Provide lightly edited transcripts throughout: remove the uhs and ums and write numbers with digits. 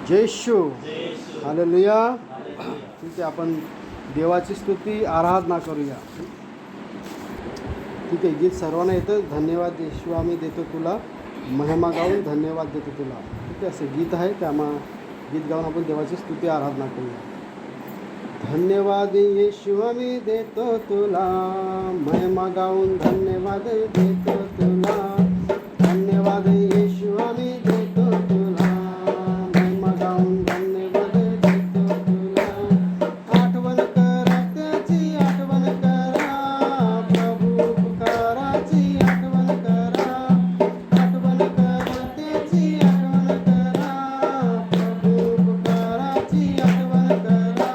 जय shoe hallelujah. ठीक आहे, आपण देवाची स्तुती आराधना करूया. ठीक आहे, गीत सर्वांना येतं. धन्यवाद येशू आम्ही देतो तुला, महिमा गाऊन धन्यवाद देतो तुला. ठीक आहे, असं गीत आहे. त्यामुळे गीत गाऊन आपण देवाची स्तुती आराधना करूया. धन्यवाद येशू आम्ही देतो तुला, महिमा गाऊन धन्यवाद देतो तुला. धन्यवाद येशू आम्ही देतो तुला, महिमा गाऊन धन्यवाद देतो तुला. आठवण करा त्याची आठवण करा, प्रभू पुकाराची आठवण करा. आठवण करा त्याची आठवण करा, प्रभू पुकाराची आठवण करा.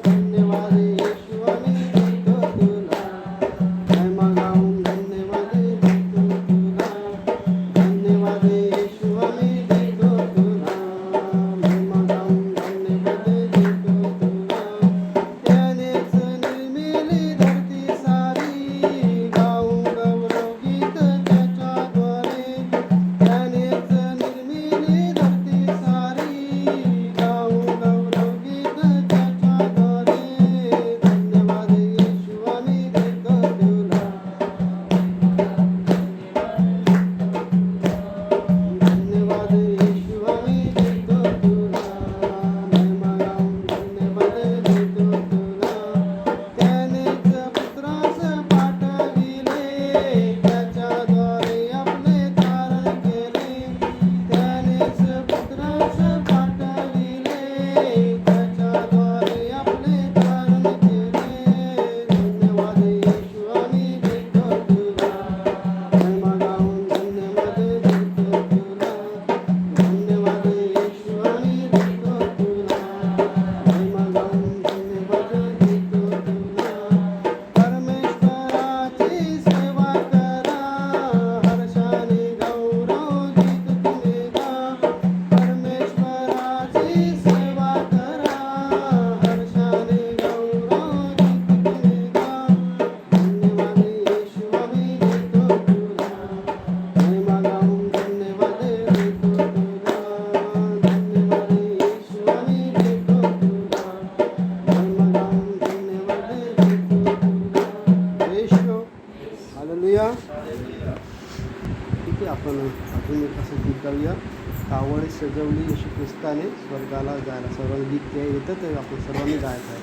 धन्यवाद येशू आम्ही देतो तुला, महिमा गाऊन धन्यवाद देतो तुला. धन्यवाद येशू आम्ही देतो तुला, महिमा गाऊन धन्यवाद देतो तुला. त्यानेच निर्मिली धरती सारी, गाऊन गौरवगीत त्याच्याद्वारे. त्यानेच निर्मिली धरती सारी, गाऊन गौरवगीत त्याच्याद्वारे. धन्यवाद येशू आम्ही देतो तुला, धन्यवाद येशू आम्ही देतो तुला, महिमा गाऊन धन्यवाद देतो तुला. त्यानेच पुत्रास पाठविले, त्याच्याद्वारे आपले तारण केले. त्यानेच पुत्रास पाठविले, त्याच्याद्वारे आपले तारण केले. धन्यवाद येशू आम्ही देतो तुला, महिमा गाऊन धन्यवाद देतो तुला. धन्यवाद येशू आम्ही देतो तुला, महिमा गाऊन धन्यवाद देतो तुला. परमेश्वराची सेवा करा, हर्षाने गौरवगीत तुम्ही गा. परमेश्वराची सेवा करा, हर्षाने गौरवगीत तुम्ही गा. धन्यवाद येशू आम्ही देतो तुला, महिमा गाऊन धन्यवाद देतो तुला. धन्यवाद येशू आम्ही देतो तुला, महिमा गाऊन धन्यवाद देतो तुला. येशू हालेलुया. ठीक आहे, आपण अजून एक असं गीत गाऊया. कावड सजवली येशू ख्रिस्ताने स्वर्गाला जायला. सर्वांनी गीत येतं ते आपण सर्वांनी गायचं आहे.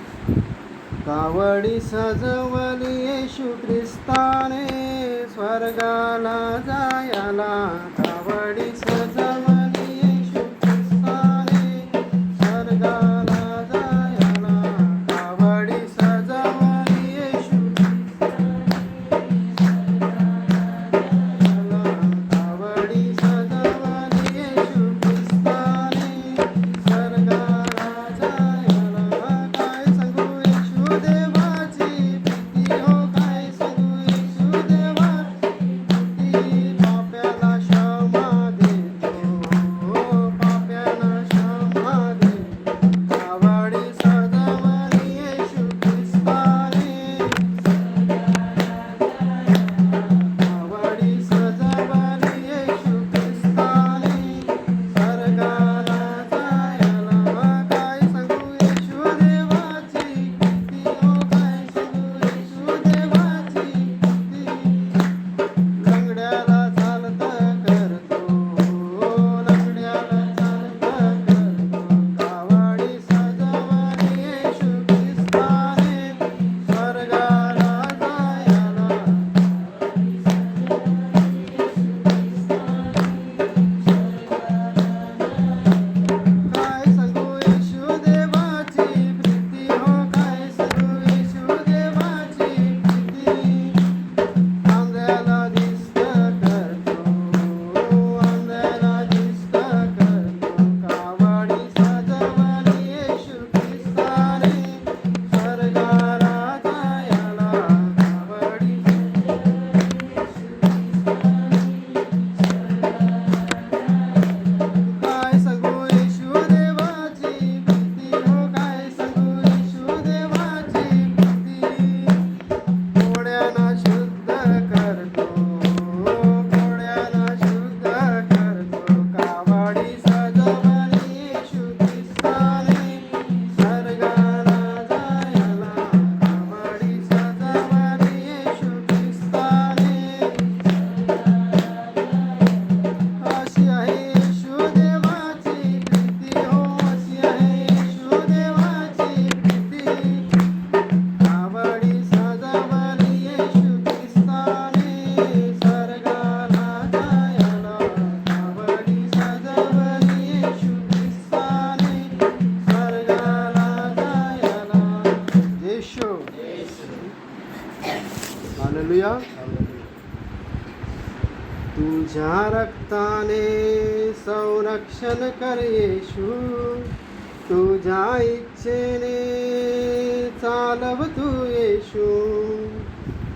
कावडी सजवली येशू ख्रिस्ताने स्वर्गाला जायला. कावडी सजवली येशू ख्रिस्ताने स्वर्गाला जायला. कावडी सजवली येशू कावडी सजवली येशू ख्रिस्ताने स्वर्गाला जायला. काय सांगू येशू देवाची प्रीती, हो काय सांगू येशू देवाची प्रीती. पाप्याला क्षमा दे तुझ्या रक्ताने संरक्षण कर येशू, तुझ्या इच्छेने चालव तू येशू,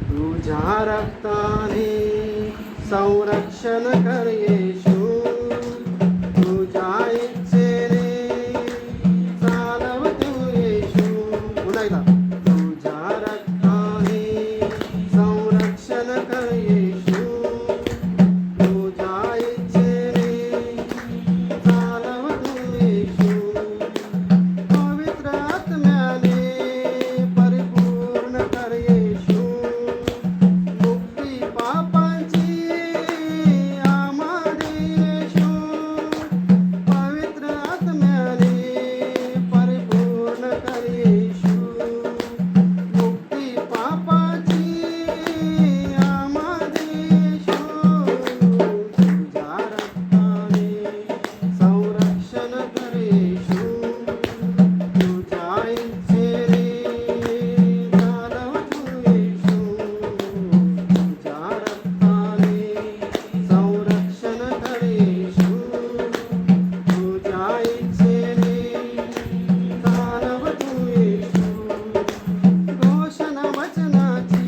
तुझ्या रक्ताने संरक्षण कर येशू, तुझ्या इच्छेने चालव तू येशू. पुन्हा एकदा, तुझ्या रक्ताने संरक्षण कर येशू, तुझ्या इच्छेने चालव तू येशू. पवित्र आत्म्याने परिपूर्ण कर येशू, मुक्ती पापांची आम्हाने येशू. पवित्र आत्म्याने परिपूर्ण कर येशू, मुक्ती पापाची आम्हाने येशू. तुझ्या रक्ताने संरक्षण कर येशू, तुझ्या इच्छेने चालव तू येशू, तुझ्या रक्ताने संरक्षण कर येशू, तुझ्या इच्छेने चालव तू येशू. घोषण वचनाची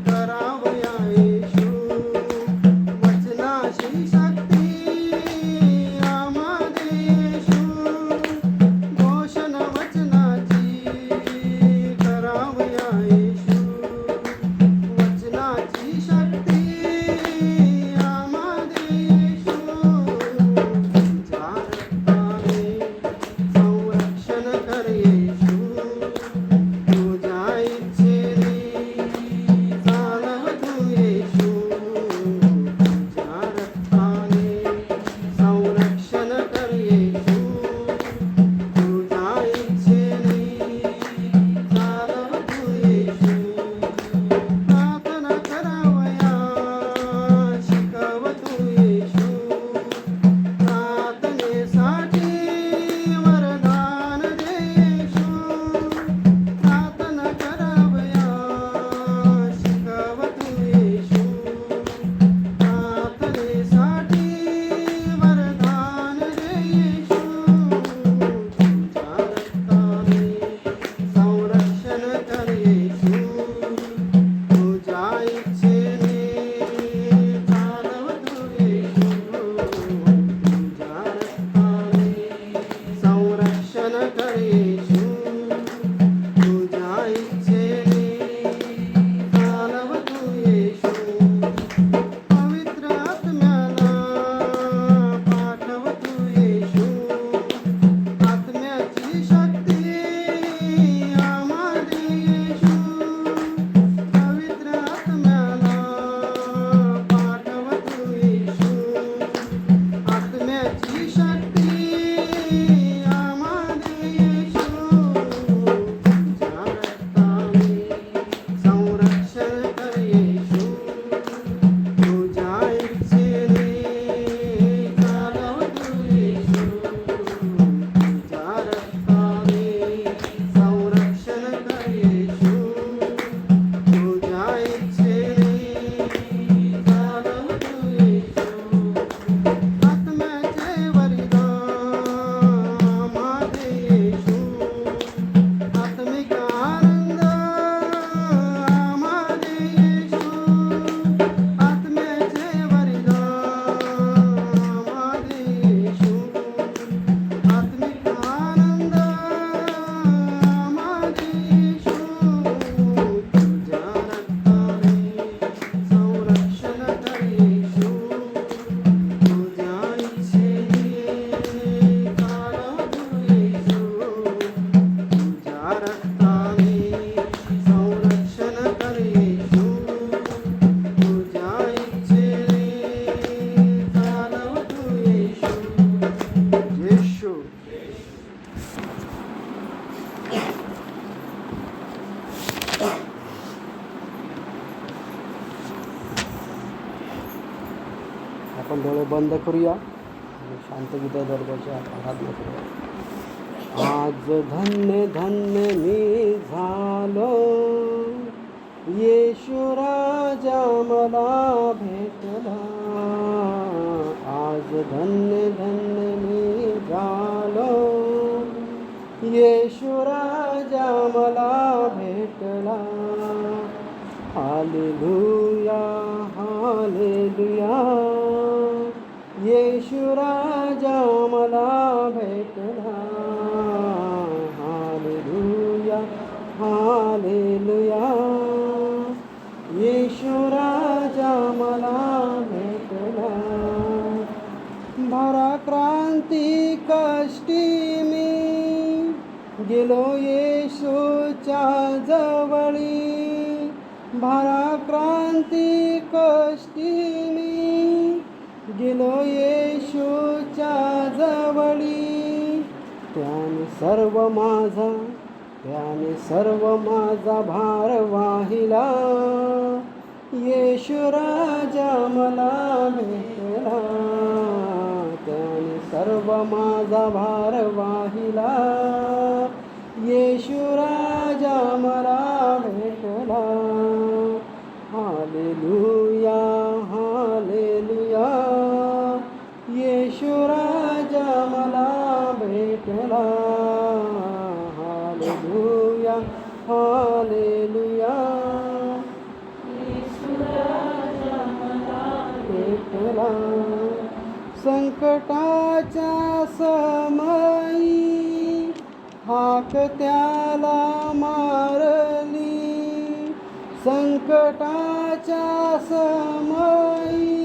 करावया येशू, वचनाची शक्ती आम्हाने येशू. घोषण वचनाची करावया येशू, वचनाची शक्ती आम्हाने येशू. तुझ्या रक्ताने संरक्षण कर येशू, तुझ्या इच्छेने चालव तू येशू, तुझ्या रक्ताने संरक्षण कर येशू, तुझ्या इच्छेने चालव तू येशू. प्रार्थना करावया शिकव तू येशू, प्रार्थनेसाठी वरदान दे येशू. प्रार्थना करावया शिकव तू येशू, प्रार्थनेसाठी वरदान दे येशू. तुझ्या रक्ताने संरक्षण कर येशू, तुझ्या इच्छेने चालव तू येशू, तुझ्या रक्ताने संरक्षण कर येशू, तुझ्या इच्छेने चालव तू येशू. पवित्र आत्म्याला पाठव तू येशू, आत्म्याची शक्ती आम्हाने येशू. पवित्र आत्म्याला पाठव तू येशू, आत्म्याची शक्ती आम्हाने येशू. तुझ्या रक्ताने संरक्षण कर येशू, तुझ्या इच्छेने चालव तू येशू, तुझ्या रक्ताने संरक्षण कर येशू, तुझ्या इच्छेने चालव तू येशू. आत्म्याचे वरदान आम्हाने येशू, आत्मिक आनंद आम्हाने येशू. आत्म्याचे वरदान आम्हाने येशू, आत्मिक आनंद आम्हाने येशू. तुझ्या रक्ताने संरक्षण कर येशू, तुझ्या इच्छेने चालव तू येशू, तुझ्या रक्ताने संरक्षण कर येशू, तुझ्या इच्छेने चालव तू येशू. येशू. आपण डोळे बंद करूया आणि शांत गीता दरबारच्या आराधना करूया. आज धन्य धन्य मी झालो, येशू राजा मला भेटला. धन्य धन्य मी झालो, येशू राजा मला भेटला. हालेलुया हालेलुया, येशू राजा मला भेटला. हालेलुया हालेलुया, येशू राजा मला भेटला. भाराक्रांती कष्टी मी गेलो येशूच्या जवळी. भाराक्रांती कष्टी मी गेलो येशूच्या जवळी. त्याने सर्व माझा भार वाहिला. येशू राजा मला भेटला. त्याने सर्व माझा भार वाहिला. येशू राजा मला भेटला. हालेलुया हालेलुया, येशू राजा मला भेटला. हालेलुया हालेलुया, भेटला. संकटाच्या समयी हाक त्याला मारली. संकटाच्या समयी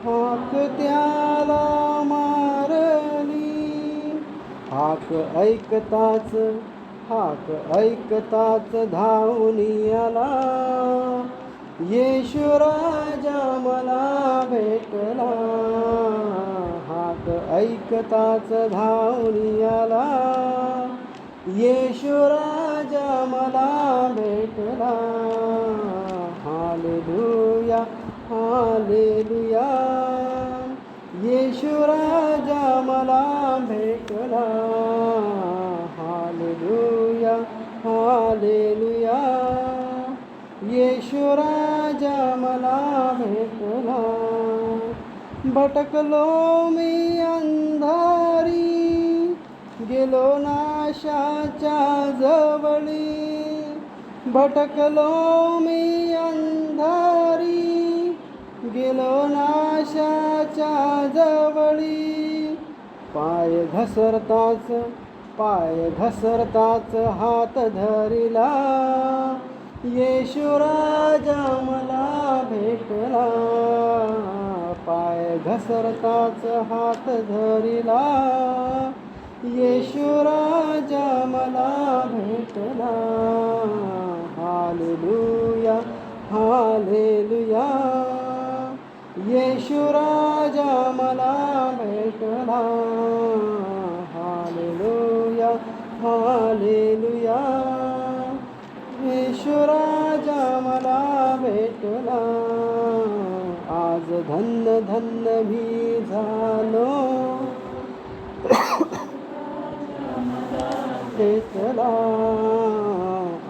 हाक त्याला मारली. हाक ऐकताच धावून आला. येशू राजा मला भेटला. हाक ऐकताच धावून आला. येशू राजा मला भेटला. हालेलुया हालेलुया, येशू राजा मला भेटला. हालेलुया हालेलुया, येशू राजा मला भेटला. भटकलो मी अंधारी, गेलो नाशाच्या जवळी. भटकलो मी अंधारी, गेलो नाशाच्या जवळी. पाय घसरताच हात धरिला. येशू राजा मला भेटला. पाय घसरताच हात धरिला. येशू राजा मला भेटला. हालेलुया हालेलुया, येशू राजा मला भेटला. हालेलुया हालेलुया, येशू राजा मला भेटला. आज धन्य धन्य मी झालो, भेटला.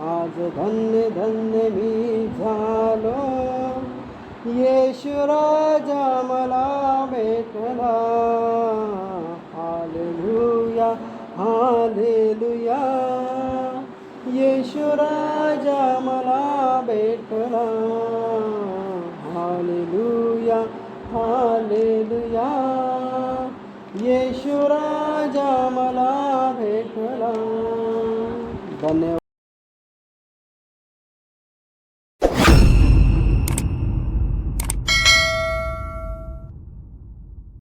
आज धन्य धन्य मी झालो, येशू राजा मला भेटला. हालेलुया हालेलुया, येशू राजा मला भेटला. हालेलुया हालेलुया, येशू